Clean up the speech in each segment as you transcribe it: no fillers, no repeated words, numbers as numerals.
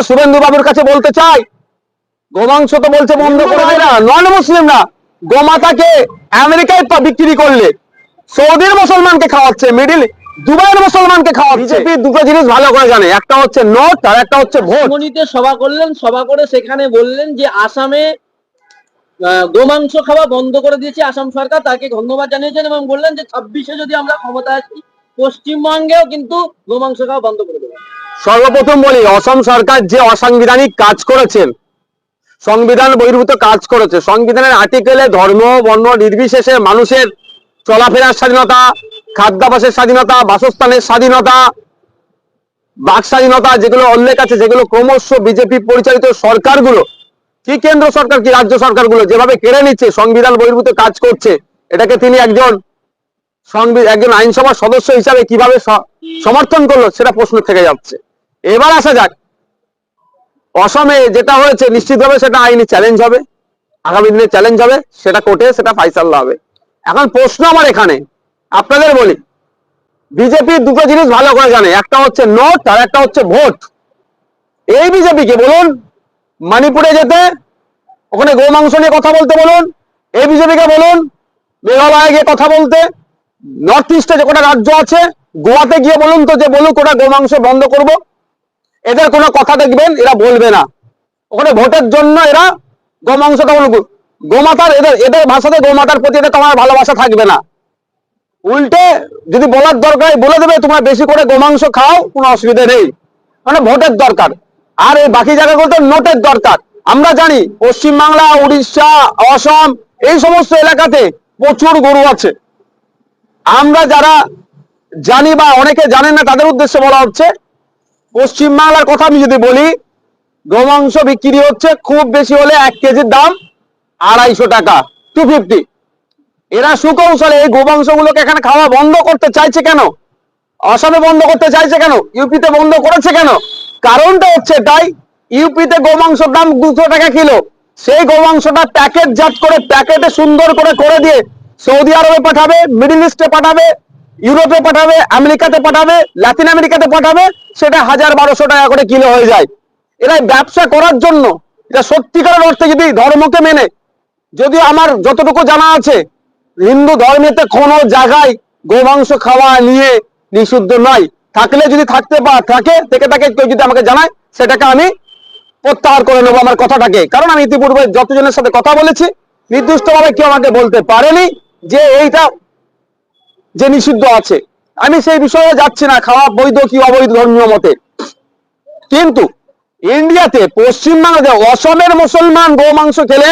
শুভেন্দু বাবুর কাছে বলতে চাই, গোমাংস তো বলছে বন্ধ করে দেয় না, নন মুসলিমরা গোমাতাকে আমেরিকায় বিক্রি করলে সৌদির মুসলমানকে খাওয়াচ্ছে, দুবাইয়ের মুসলমানকে খাওয়াচ্ছে। বিজেপি দুটো জিনিস ভালো করে জানে, একটা হচ্ছে নোট আর একটা হচ্ছে ভোট। সভা করলেন, সভা করে সেখানে বললেন যে আসামে গোমাংস খাওয়া বন্ধ করে দিয়েছে আসাম সরকার, তাকে ধন্যবাদ জানিয়েছেন এবং বললেন যে 26-এ যদি আমরা ক্ষমতায় আসি পশ্চিমবঙ্গেও কিন্তু গোমাংস খাওয়া বন্ধ করে দেবো। সর্বপ্রথম বলি, অসম সরকার যে অসাংবিধানিক কাজ করেছেন, সংবিধান বহির্ভূত কাজ করেছে, সংবিধানের আর্টিকেলে ধর্ম বর্ণ নির্বিশেষে মানুষের চলাফেরার স্বাধীনতা, খাদ্যাভ্যাসের স্বাধীনতা, বাসস্থানের স্বাধীনতা, বাক স্বাধীনতা যেগুলো উল্লেখ আছে, যেগুলো ক্রমশ বিজেপি পরিচালিত সরকারগুলো, কি কেন্দ্র সরকার কি রাজ্য সরকারগুলো যেভাবে কেড়ে নিচ্ছে, সংবিধান বহির্ভূত কাজ করছে, এটাকে তিনি একজন আইনসভার সদস্য হিসাবে কিভাবে সমর্থন করলো সেটা প্রশ্ন থেকে যাচ্ছে। এবার আসা যাক, অসমে যেটা হয়েছে নিশ্চিতভাবে সেটা আইনি চ্যালেঞ্জ হবে, আগামী দিনে চ্যালেঞ্জ হবে, সেটা কোর্টে সেটা ফাইসাল্লা হবে। এখন প্রশ্ন আমার এখানে আপনাদের বলি, বিজেপি দুটো জিনিস ভালো করে জানে, একটা হচ্ছে নোট আর একটা হচ্ছে ভোট। এই বিজেপিকে বলুন মণিপুরে যেতে, ওখানে গোমাংস নিয়ে কথা বলতে বলুন, এই বিজেপিকে বলুন মেঘালয়ে গিয়ে কথা বলতে, নর্থ ইস্টে যে কটা রাজ্য আছে গোয়াতে গিয়ে বলুন তো যে বলুক ওটা গোমাংস বন্ধ করব, এদের কোনো কথা দেখবেন এরা বলবে না। ওখানে ভোটের জন্য এরা গোমাংসটা বলুক, গোমাতার এদের ভাষাতে গোমাতার প্রতি এদের তোমার ভালোবাসা থাকবে না, উল্টে যদি বলার দরকার বলে দেবে তোমরা বেশি করে গোমাংস খাও, কোনো অসুবিধা নেই, মানে ভোটের দরকার। আর এই বাকি জায়গাগুলোতে নোটের দরকার। আমরা জানি পশ্চিমবাংলা, উড়িষ্যা, অসম এই সমস্ত এলাকাতে প্রচুর গরু আছে। আমরা যারা জানি বা অনেকে জানেন না তাদের উদ্দেশ্যে বলা হচ্ছে, পশ্চিমবাংলার কথা আমি যদি বলি, গোমাংস বিক্রি হচ্ছে খুব বেশি হলে 1 কেজির দাম 250 টাকা, 250। এরা সুকৌশলে এই গোমাংসগুলোকে এখানে খাওয়া বন্ধ করতে চাইছে কেন? অসমে বন্ধ করতে চাইছে কেন? ইউপিতে বন্ধ করেছে কেন? কারণটা হচ্ছে এটাই, ইউপিতে গোমাংসের দাম 200 টাকা কিলো, সেই গোমাংসটা প্যাকেটজাত করে প্যাকেটে সুন্দর করে দিয়ে সৌদি আরবে পাঠাবে, মিডল ইস্টে পাঠাবে, ইউরোপে পাঠাবে, আমেরিকাতে পাঠাবে, লাতিন আমেরিকাতে পাঠাবে, সেটা 1000-1200 টাকা করে কিলো হয়ে যায়। এরা ব্যবসা করার জন্য, এটা সত্যিকারের অর্থে যদি ধর্মকে মেনে, যদিও আমার যতটুকু জানা আছে হিন্দু ধর্মেতে কোনো জায়গায় গোমাংস খাওয়া নিয়ে নিষিদ্ধ নয়, থাকলে যদি থেকে থাকে কেউ যদি আমাকে জানায় সেটাকে আমি প্রত্যাহার করে নেবো আমার কথাটাকে। কারণ আমি ইতিপূর্বে যতজনের সাথে কথা বলেছি নির্দিষ্টভাবে কেউ আমাকে বলতে পারেনি যে এইটা যে নিষিদ্ধ আছে। আমি সেই বিষয়ে যাচ্ছি না, খাওয়া বৈধ কি অবৈধ ধর্মীয় মতে। কিন্তু ইন্ডিয়াতে, পশ্চিমবাংলাতে অসমের মুসলমান গোমাংস খেলে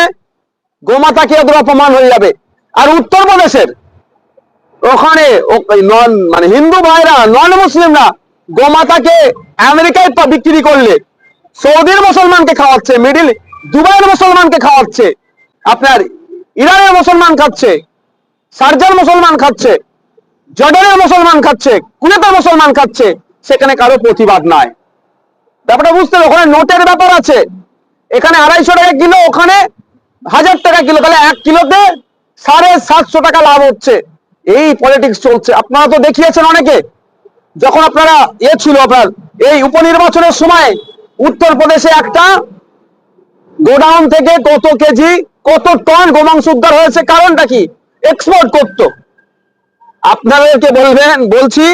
গোমাতাকে ওদের অপমান হয়ে যাবে। আর উত্তরপ্রদেশের ওখানে মানে হিন্দু ভাইরা, নন মুসলিমরা গোমাতাকে আমেরিকায় বিক্রি করলে সৌদির মুসলমানকে খাওয়াচ্ছে, দুবাইয়ের মুসলমানকে খাওয়াচ্ছে, আপনার ইরানের মুসলমান খাচ্ছে, শারজার মুসলমান খাচ্ছে, জর্ডানের মুসলমান খাচ্ছে, কুয়েতের মুসলমান খাচ্ছে, সেখানে কারো প্রতিবাদ নাই। ব্যাপারটা বুঝতে হবে, ওখানে নোটের ব্যাপার আছে। এখানে 250 টাকা কিলো, ওখানে 1000 টাকা কিলো, তাহলে 1 কিলোতে 750 টাকা লাভ হচ্ছে। এই পলিটিক্স চলছে। আপনারা তো দেখিয়েছেন অনেকে, যখন আপনারা ছিল আপনার এই উপনির্বাচনের সময় উত্তরপ্রদেশে একটা গোডাউন থেকে কত কেজি কত টন গোমাংস উদ্ধার হয়েছে। কারণটা কি? এক্সপোর্ট করতো। আপনাদেরকে বলছি,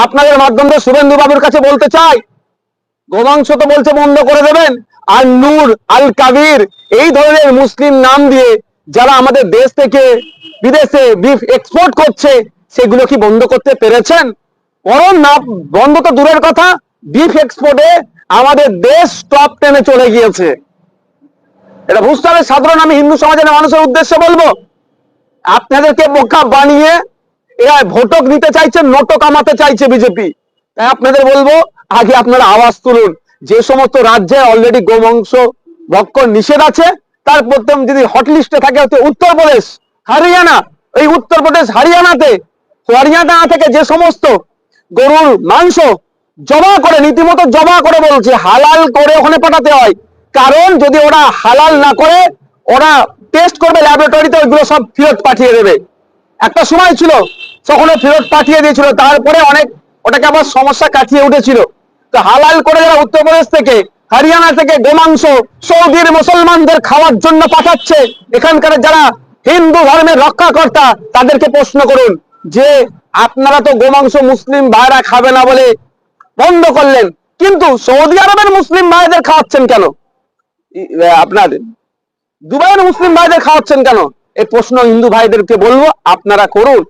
আপনাদের মাধ্যমে শুভেন্দু বাবুর কাছে বলতে চাই, গোমাংস তো বলছে বন্ধ করে দেবেন, আর নূর আল কাবির এই ধরনের মুসলিম নাম দিয়ে যারা আমাদের দেশ থেকে বিদেশে বিফ এক্সপোর্ট করছে, সেগুলো কি বন্ধ করতে পেরেছেন? বরং না, বন্ধ তো দূরের কথা, বিফ এক্সপোর্টে আমাদের দেশ টপ 10-এ চলে গিয়েছে। এটা বুঝতে হবে। সাধারণ আমি হিন্দু সমাজের মানুষের উদ্দেশ্যে বলবো, আপনাদেরকে বোকা বানিয়ে এরা ভোটক নিতে চাইছে, নোটক কামাতে চাইছে বিজেপি। তাই আপনাদের বলবো, আগে আপনারা আওয়াজ তুলুন। যে সমস্ত রাজ্যে অলরেডি গোমাংস ভক্ষণ নিষেধ আছে, তার প্রথম যদি হট লিস্টে থাকে হচ্ছে উত্তরপ্রদেশ, হরিয়ানা। এই উত্তরপ্রদেশ, হরিয়ানা থেকে যে সমস্ত গরুর মাংস জমা করে, রীতিমতো জমা করে বলছে হালাল করে ওখানে পাঠাতে হয়। কারণ যদি ওরা হালাল না করে, ওরা টেস্ট করবে ল্যাবরেটরিতে, ওইগুলো সব ফেরত পাঠিয়ে দেবে। একটা সময় ছিল তখন ফেরত পাঠিয়ে দিয়েছিল, তারপরে অনেক ওটাকে আবার সমস্যা কাটিয়ে উঠেছিল। তো হালাল করে যারা উত্তরপ্রদেশ থেকে হরিয়ানা থেকে গোমাংস সৌদির মুসলমানদের খাওয়ার জন্য পাঠাচ্ছে, এখানকার যারা হিন্দু ধর্মের রক্ষাকর্তা তাদেরকে প্রশ্ন করুন যে আপনারা তো গোমাংস মুসলিম ভাইরা খাবে না বলে বন্ধ করলেন, কিন্তু সৌদি আরবের মুসলিম ভাইদের খাওয়াচ্ছেন কেন? আপনার দুবাইয়ের মুসলিম ভাইদের খাওয়াচ্ছেন কেন? এই প্রশ্ন হিন্দু ভাইদেরকে বলবো, আপনারা করুন।